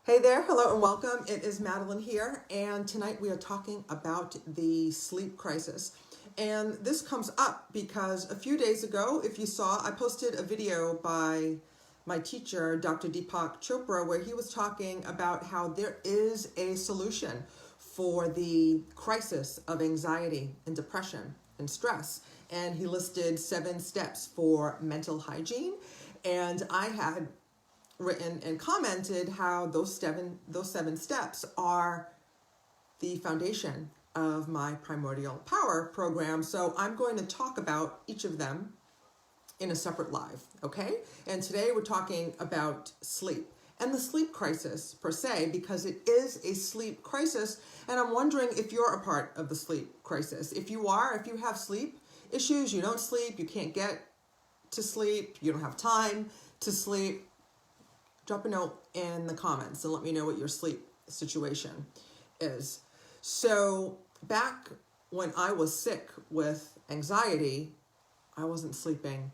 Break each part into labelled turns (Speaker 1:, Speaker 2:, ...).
Speaker 1: Hey there, hello and welcome. It is Madeline here, and tonight we are talking about the sleep crisis. And this comes up because a few days ago, if you saw, I posted a video by my teacher, Dr. Deepak Chopra, where he was talking about how there is a solution for the crisis of anxiety and depression and stress. And he listed 7 steps for mental hygiene. And I had written and commented how those seven steps are the foundation of my Primordial Power program. So I'm going to talk about each of them in a separate live, okay? And today we're talking about sleep and the sleep crisis per se, because it is a sleep crisis. And I'm wondering if you're a part of the sleep crisis. If you are, if you have sleep issues, you don't sleep, you can't get to sleep, you don't have time to sleep, drop a note in the comments and let me know what your sleep situation is. So back when I was sick with anxiety, I wasn't sleeping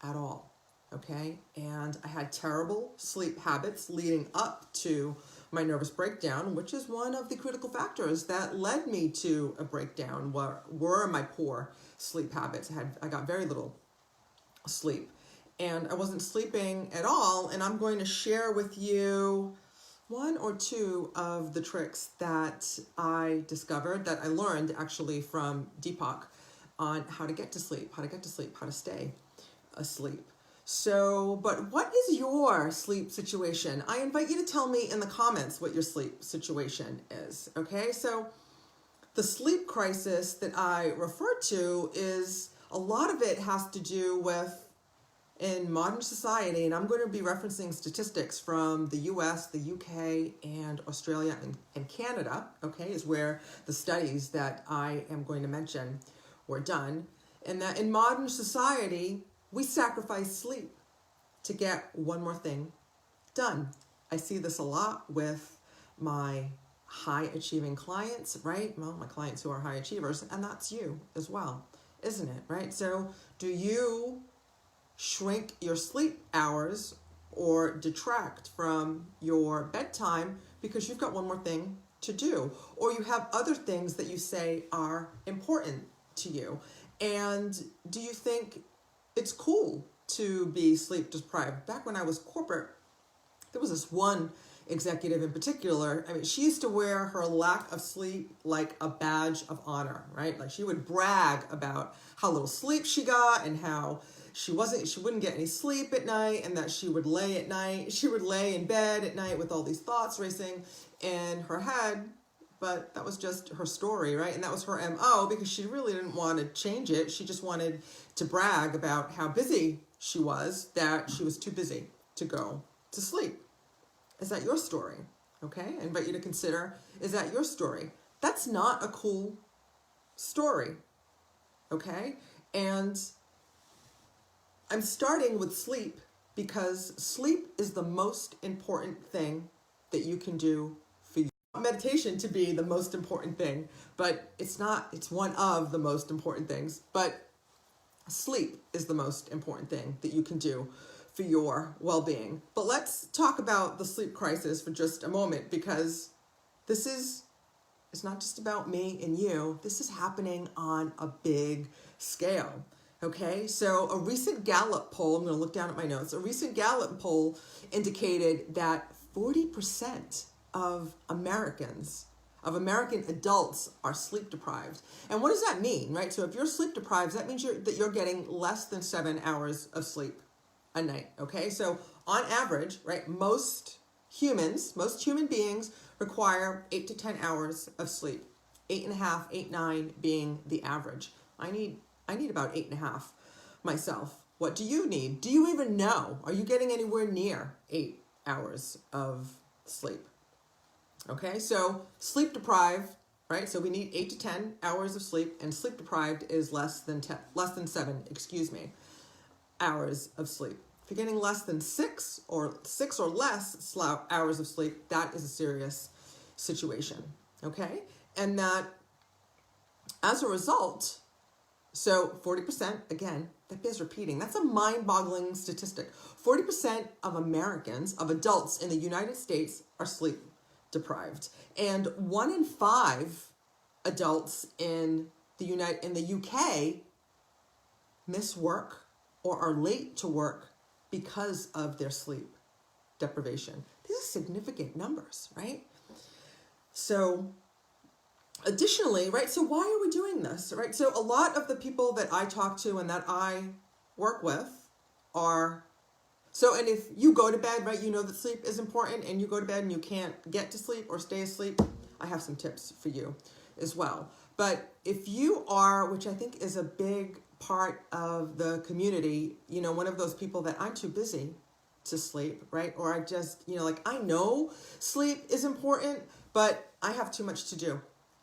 Speaker 1: at all, okay? And I had terrible sleep habits leading up to my nervous breakdown, which is one of the critical factors that led me to a breakdown. Were my poor sleep habits. I got very little sleep. And I wasn't sleeping at all, and I'm going to share with you 1 or 2 of the tricks that I discovered, that I learned actually from Deepak, on how to get to sleep, how to stay asleep. So, but what is your sleep situation? I invite you to tell me in the comments what your sleep situation is, okay? So the sleep crisis that I refer to is, a lot of it has to do with, in modern society, and I'm going to be referencing statistics from the US, the UK, and Australia and Canada, okay, is where the studies that I am going to mention were done. And that in modern society, we sacrifice sleep to get one more thing done. I see this a lot with my high achieving clients, right? Well, my clients who are high achievers, and that's you as well, isn't it, right? So do you shrink your sleep hours or detract from your bedtime because you've got one more thing to do, or you have other things that you say are important to you? And do you think it's cool to be sleep deprived? Back when I was corporate, there was this one executive in particular. I mean, she used to wear her lack of sleep like a badge of honor, right? Like, she would brag about how little sleep she got and how she wouldn't get any sleep at night, and that she would lay in bed at night with all these thoughts racing in her head. But that was just her story, right? And that was her MO, because she really didn't want to change it. She just wanted to brag about how busy she was, that she was too busy to go to sleep. Is that your story? Okay, I invite you to consider, is that your story? That's not a cool story, okay? And I'm starting with sleep because sleep is the most important thing that you can do for you. Meditation to be the most important thing, but it's not. It's one of the most important things, but sleep is the most important thing that you can do for your well-being. But let's talk about the sleep crisis for just a moment, because it's not just about me and you. This is happening on a big scale. Okay, so a recent Gallop poll, I'm going to look down at my notes, a recent Gallop poll indicated that 40% of American adults are sleep deprived. And what does that mean, right? So if you're sleep deprived, that means that you're getting less than 7 hours of sleep a night, okay? So on average, right, most human beings require 8 to 10 hours of sleep. 8.5, 8, 9 being the average. I need about 8.5 myself. What do you need? Do you even know? Are you getting anywhere near 8 hours of sleep? Okay, so sleep deprived, right? So we need 8 to 10 hours of sleep, and sleep deprived is less than 7 hours of sleep. If you're getting less than 6 or less hours of sleep, that is a serious situation, okay? And that, as a result, So 40%, again, that bears repeating. That's a mind-boggling statistic. 40% of Americans, of adults in the United States, are sleep deprived. And 1 in 5 adults in the UK miss work or are late to work because of their sleep deprivation. These are significant numbers, right? So additionally, right, so why are we doing this, right? So a lot of the people that I talk to and that I work with are, and if you go to bed, right, you know that sleep is important and you go to bed and you can't get to sleep or stay asleep, I have some tips for you as well. But if you are, which I think is a big part of the community, one of those people that I'm too busy to sleep, right? Or I just, I know sleep is important, but I have too much to do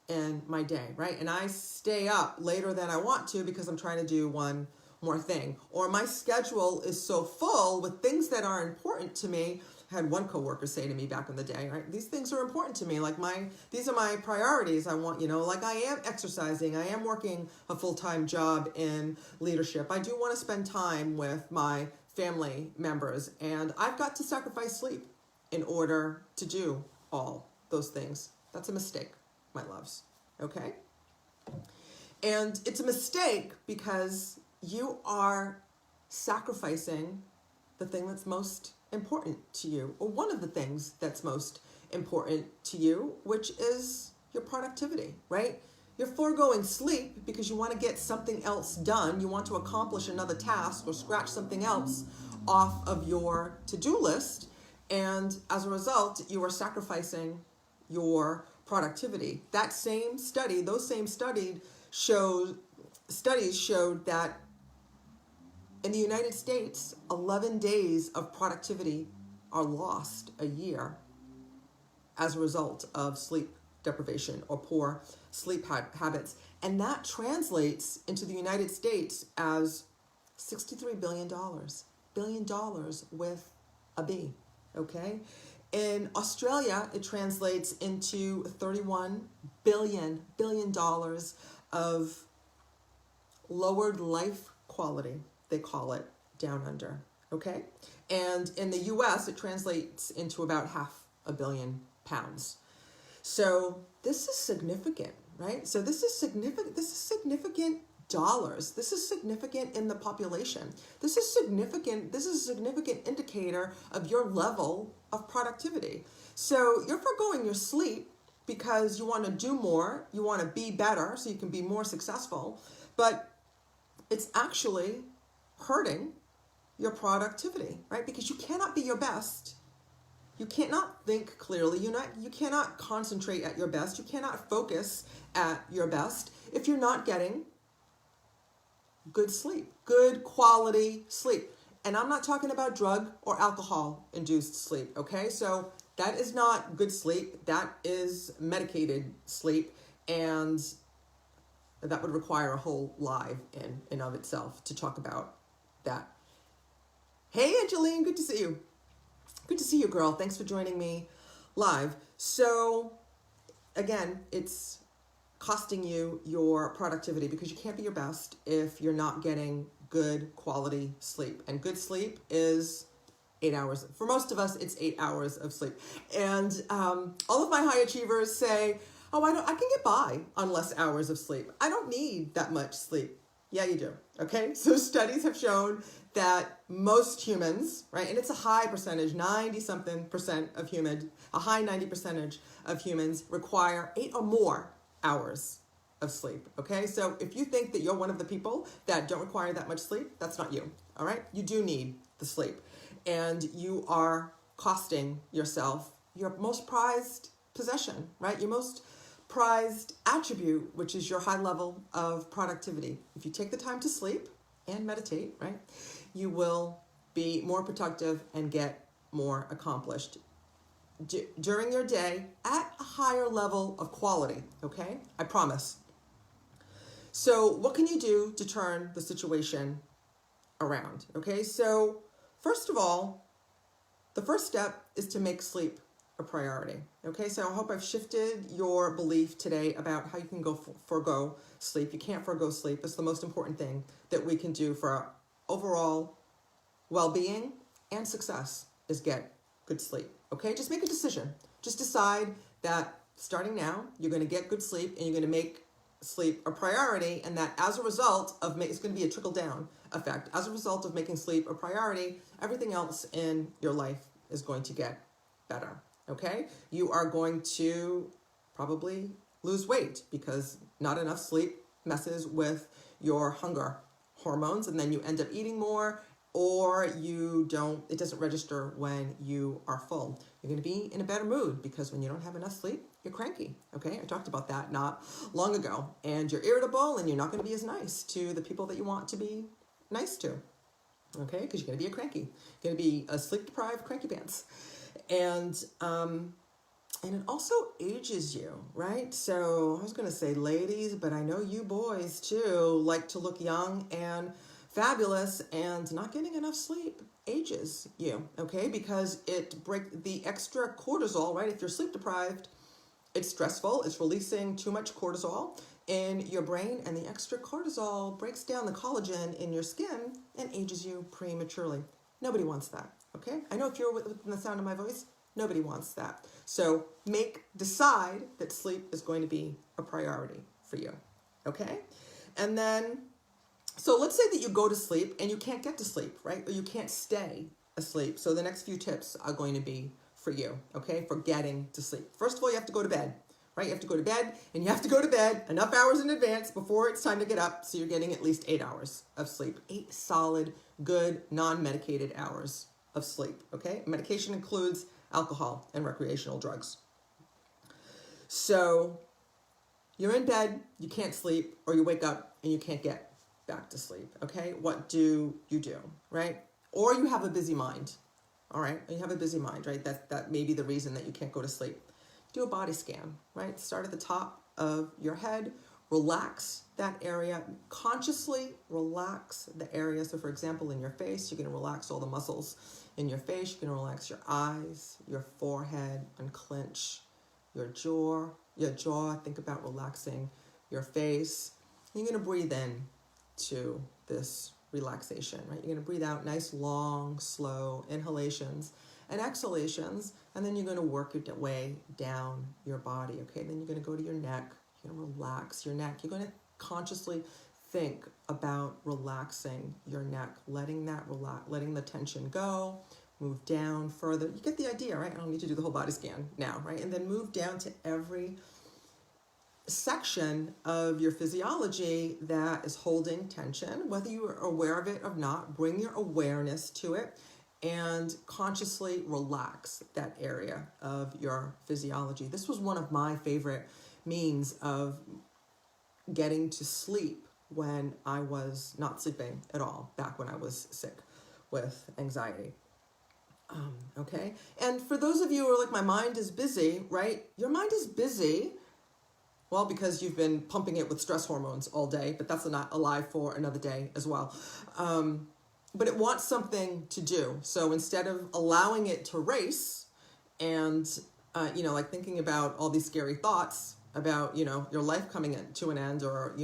Speaker 1: in my day, right? And I stay up later than I want to because I'm trying to do one more thing. Or my schedule is so full with things that are important to me. I had one coworker say to me back in the day, right? These things are important to me. These are my priorities. I want, I am exercising. I am working a full-time job in leadership. I do want to spend time with my family members, and I've got to sacrifice sleep in order to do all those things. That's a mistake, my loves, okay? And it's a mistake because you are sacrificing the thing that's most important to you, or one of the things that's most important to you, which is your productivity, right? You're foregoing sleep because you want to get something else done. You want to accomplish another task or scratch something else off of your to-do list. And as a result, you are sacrificing your productivity. Those same studies showed that in the United States, 11 days of productivity are lost a year as a result of sleep deprivation or poor sleep habits. And that translates into the United States as $63 billion with a B, okay? In Australia, it translates into $31 billion of lowered life quality, they call it, down under, okay? And in the US, it translates into about £500 million. So this is significant, right? So this is significant dollars. This is significant in the population. This is a significant indicator of your level of productivity. So you're foregoing your sleep because you want to do more, you want to be better so you can be more successful, but it's actually hurting your productivity, right? Because you cannot be your best. You cannot think clearly. You cannot concentrate at your best. You cannot focus at your best if you're not getting good sleep, good quality sleep. And I'm not talking about drug or alcohol-induced sleep, okay? So that is not good sleep. That is medicated sleep, and that would require a whole live in and of itself to talk about that. Hey, Angeline, good to see you. Good to see you, girl. Thanks for joining me live. So again, it's costing you your productivity because you can't be your best if you're not getting good quality sleep. And good sleep is 8 hours. For most of us, it's 8 hours of sleep. And all of my high achievers say, oh, I can get by on less hours of sleep. I don't need that much sleep. Yeah, you do. Okay. So studies have shown that most humans, right, and it's a high percentage, 90-something% of humans, a high 90% of humans require 8 or more hours of sleep. Okay. So if you think that you're one of the people that don't require that much sleep, that's not you. All right. You do need the sleep, and you are costing yourself your most prized possession, right? Your most prized attribute, which is your high level of productivity. If you take the time to sleep and meditate, right, you will be more productive and get more accomplished during your day at a higher level of quality, okay? I promise. So what can you do to turn the situation around, okay? So first of all, the first step is to make sleep a priority. Okay, so I hope I've shifted your belief today about how you can go forgo sleep. You can't forgo sleep. It's the most important thing that we can do for our overall well-being and success is get good sleep. Okay, just make a decision. Just decide that starting now, you're going to get good sleep and you're going to make sleep a priority, and that as a result of it's going to be a trickle-down effect. As a result of making sleep a priority, everything else in your life is going to get better. Okay, you are going to probably lose weight because not enough sleep messes with your hunger hormones, and then you end up eating more, or it doesn't register when you are full. You're going to be in a better mood because when you don't have enough sleep, you're cranky. Okay, I talked about that not long ago. And you're irritable, and you're not going to be as nice to the people that you want to be nice to. Okay, because you're going to be a cranky. You're going to be a sleep deprived cranky pants. And it also ages you, right? So I was going to say ladies, but I know you boys too like to look young and fabulous, and not getting enough sleep ages you, okay? Because it breaks the extra cortisol, right? If you're sleep deprived, it's stressful. It's releasing too much cortisol in your brain, and the extra cortisol breaks down the collagen in your skin and ages you prematurely. Nobody wants that, okay? I know if you're within the sound of my voice, nobody wants that. So decide that sleep is going to be a priority for you, okay? And then, so let's say that you go to sleep and you can't get to sleep, right? Or you can't stay asleep. So the next few tips are going to be for you, okay? For getting to sleep. First of all, you have to go to bed, right? You have to go to bed, and you have to go to bed enough hours in advance before it's time to get up, so you're getting at least 8 hours of sleep. 8 solid, good, non-medicated hours of sleep, okay? Medication includes alcohol and recreational drugs. So you're in bed, you can't sleep, or you wake up and you can't get back to sleep, okay? What do you do, right? Or you have a busy mind, all right? You have a busy mind, right? That may be the reason that you can't go to sleep. Do a body scan, right? Start at the top of your head, relax that area, consciously relax the area. So for example, in your face, you're gonna relax all the muscles in your face. You're gonna relax your eyes, your forehead, unclench your jaw. Think about relaxing your face. You're gonna breathe in to this relaxation, right? You're going to breathe out nice, long, slow inhalations and exhalations, and then you're going to work your way down your body, okay? Then you're going to go to your neck. You're going to relax your neck. You're going to consciously think about relaxing your neck, letting the tension go, move down further. You get the idea, right? I don't need to do the whole body scan now, right? And then move down to every section of your physiology that is holding tension, whether you are aware of it or not. Bring your awareness to it and consciously relax that area of your physiology. This was one of my favorite means of getting to sleep when I was not sleeping at all, back when I was sick with anxiety. Okay, and for those of you who are like, my mind is busy, right? Your mind is busy. Well, because you've been pumping it with stress hormones all day, but that's not alive for another day as well. But it wants something to do. So instead of allowing it to race and, like thinking about all these scary thoughts about, your life coming to an end, or,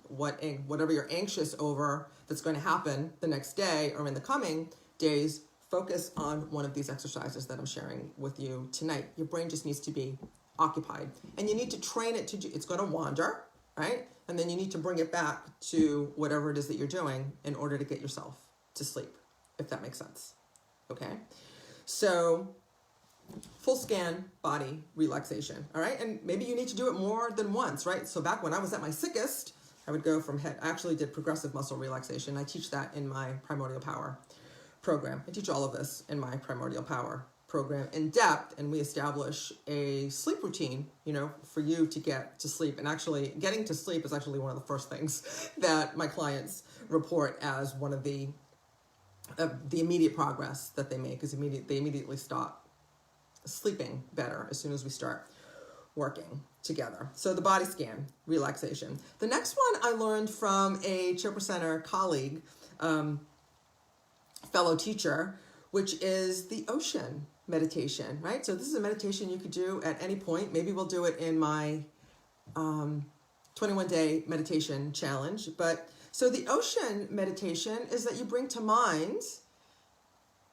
Speaker 1: whatever you're anxious over that's going to happen the next day or in the coming days, focus on one of these exercises that I'm sharing with you tonight. Your brain just needs to be occupied, and you need to train it it's going to wander, right? And then you need to bring it back to whatever it is that you're doing in order to get yourself to sleep, if that makes sense. Okay, so full scan body relaxation, all right? And maybe you need to do it more than once, right? So back when I was at my sickest, I would go from head. I actually did progressive muscle relaxation. I teach that in my Primordial Power program. I teach all of this in my Primordial Power program in depth, and we establish a sleep routine, for you to get to sleep. And actually, getting to sleep is actually one of the first things that my clients report as one of the immediate progress that they make. They immediately stop sleeping better as soon as we start working together. So the body scan relaxation. The next one I learned from a Chopra Center colleague, fellow teacher, which is the ocean meditation, right? So this is a meditation you could do at any point. Maybe we'll do it in my 21-day meditation challenge. But so the ocean meditation is that you bring to mind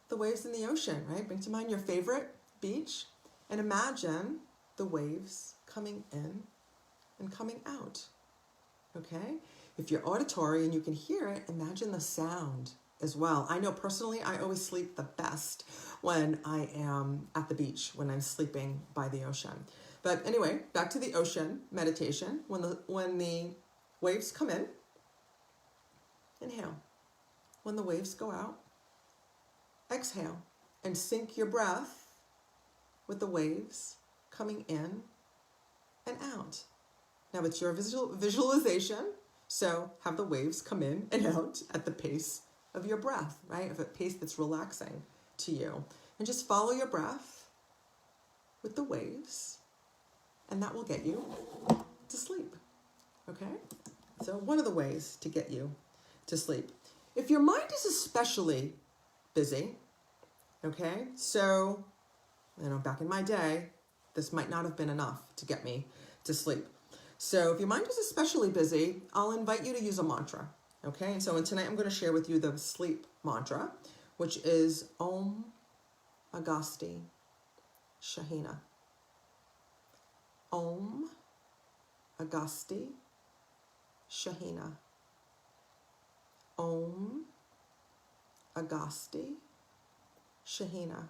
Speaker 1: the waves in the ocean, right? Bring to mind your favorite beach and imagine the waves coming in and coming out, okay? If you're auditory and you can hear it, imagine the sound as well. I know personally, I always sleep the best when I am at the beach, when I'm sleeping by the ocean. But anyway, back to the ocean meditation. When the waves come in, inhale. When the waves go out, exhale and sync your breath with the waves coming in and out. Now it's your visualization, so have the waves come in and out at the pace of your breath, right? Of a pace that's relaxing to you. And just follow your breath with the waves, and that will get you to sleep, okay? So one of the ways to get you to sleep. If your mind is especially busy, okay? So, back in my day, this might not have been enough to get me to sleep. So if your mind is especially busy, I'll invite you to use a mantra, okay? And so tonight I'm going to share with you the sleep mantra, which is Om Agasti Shahina. Om Agasti Shahina. Om Agasti Shahina.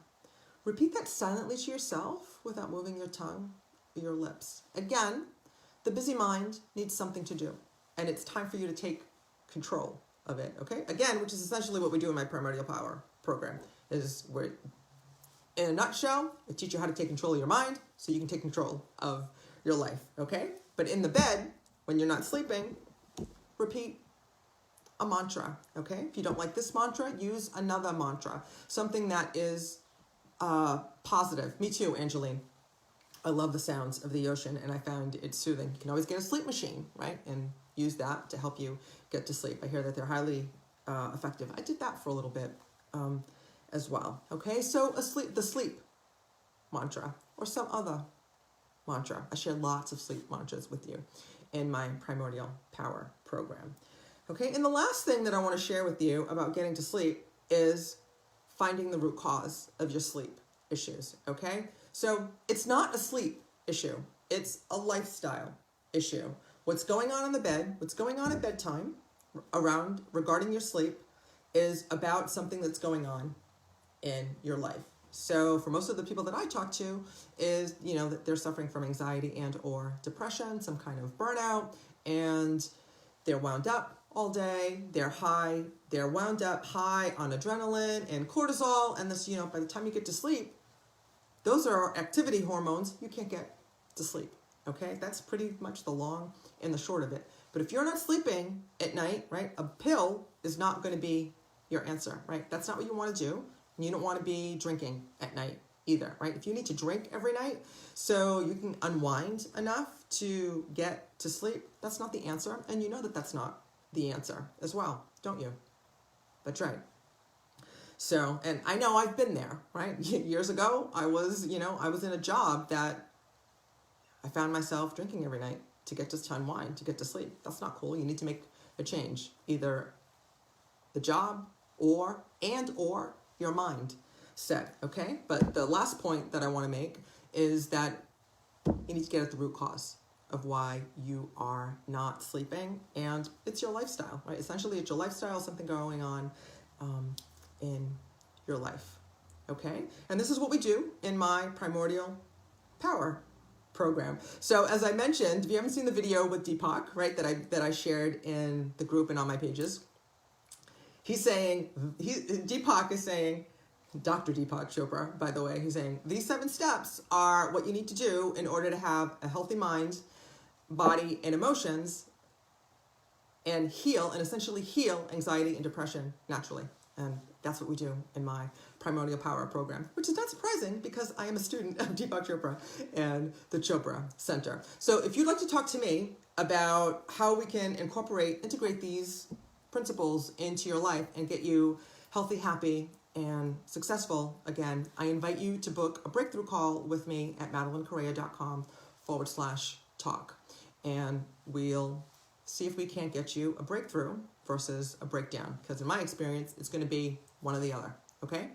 Speaker 1: Repeat that silently to yourself without moving your tongue or your lips. Again, the busy mind needs something to do, and it's time for you to take control of it, okay? Again, which is essentially what we do in my Primordial Power program, is where, in a nutshell, I teach you how to take control of your mind so you can take control of your life, okay? But in the bed, when you're not sleeping, repeat a mantra, okay? If you don't like this mantra, use another mantra, something that is positive. Me too, Angeline. I love the sounds of the ocean, and I found it soothing. You can always get a sleep machine, right? And use that to help you get to sleep. I hear that they're highly effective. I did that for a little bit as well. Okay, so the sleep mantra or some other mantra. I share lots of sleep mantras with you in my Primordial Power program. Okay, and the last thing that I want to share with you about getting to sleep is finding the root cause of your sleep issues, okay? So it's not a sleep issue. It's a lifestyle issue. What's going on in the bed, what's going on at bedtime regarding your sleep is about something that's going on in your life. So for most of the people that I talk to is, that they're suffering from anxiety and or depression, some kind of burnout, and they're wound up all day, they're wound up high on adrenaline and cortisol, and this, by the time you get to sleep, those are activity hormones, you can't get to sleep, okay? That's pretty much the long and the short of it. But if you're not sleeping at night, right, a pill is not going to be your answer, right? That's not what you want to do. And you don't want to be drinking at night either, right? If you need to drink every night so you can unwind enough to get to sleep, that's not the answer. And you know that that's not the answer as well, don't you? That's right. So, and I know I've been there, right? Years ago, I was in a job that I found myself drinking every night to get to unwind, to get to sleep. That's not cool. You need to make a change, either the job or your mind set, okay? But the last point that I want to make is that you need to get at the root cause of why you are not sleeping, and it's your lifestyle, right? Essentially, it's your lifestyle, something going on in your life, okay? And this is what we do in my Primordial Power program. So as I mentioned, if you haven't seen the video with Deepak, right, that I shared in the group and on my pages, Deepak is saying, Dr. Deepak Chopra, by the way, he's saying, these 7 steps are what you need to do in order to have a healthy mind, body, and emotions, and essentially heal anxiety and depression naturally. And that's what we do in my Primordial Power program, which is not surprising because I am a student of Deepak Chopra and the Chopra Center. So if you'd like to talk to me about how we can integrate these principles into your life and get you healthy, happy, and successful again, I invite you to book a breakthrough call with me at madeleinecorrea.com/talk. And we'll see if we can't get you a breakthrough versus a breakdown. Because in my experience, it's going to be one or the other. Okay?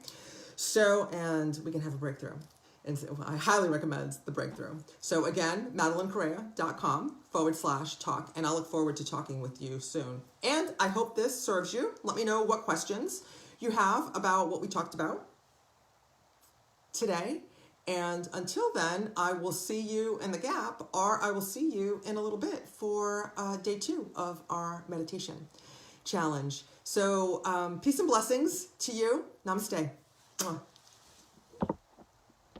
Speaker 1: So, and we can have a breakthrough. And so I highly recommend the breakthrough. So again, madeleinecorrea.com/talk. And I'll look forward to talking with you soon. And I hope this serves you. Let me know what questions you have about what we talked about today. And until then, I will see you in the gap, or I will see you in a little bit for day 2 of our meditation challenge. So peace and blessings to you. Namaste. Mwah.